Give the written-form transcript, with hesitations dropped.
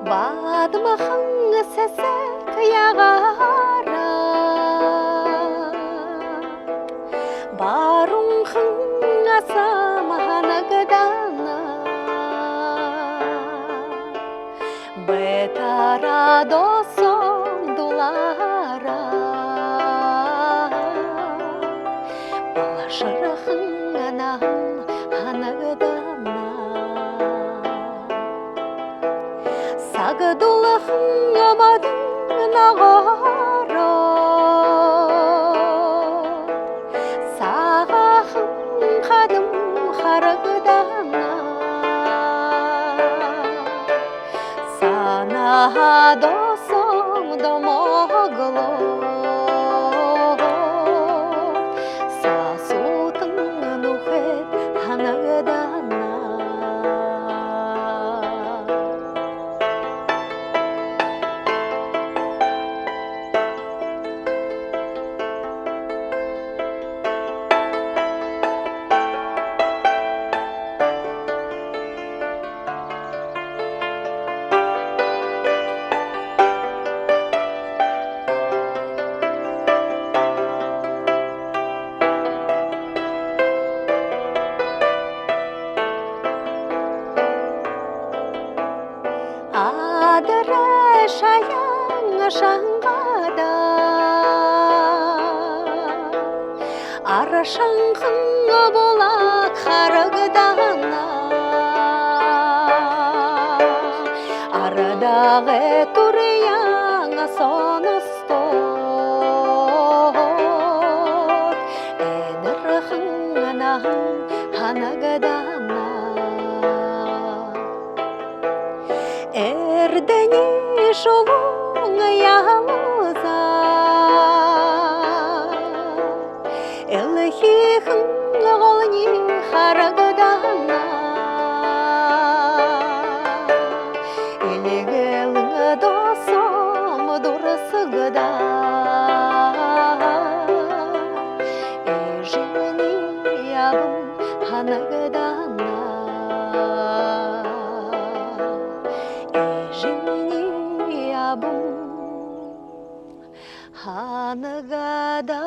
Бадмахың сәсәк яғара Баруңхың асаманагдана Бетара досом дулара Балашырахың анам анагдана Сагдулахың амадың нағара Сағахың қадым қарғдана Сана досың домоғылы Сасутың нұхет анагдана Адыра шаяң шаңғада Арашаңқың болақ қарғдана Арадағы турияң соныстот Әнірхің анағың анагдана Эрдені жолың ялыза Элхихің ғолыни қарғдана Элегелің досым дұрысығыда Ежімені ябым анагдана Ханагадана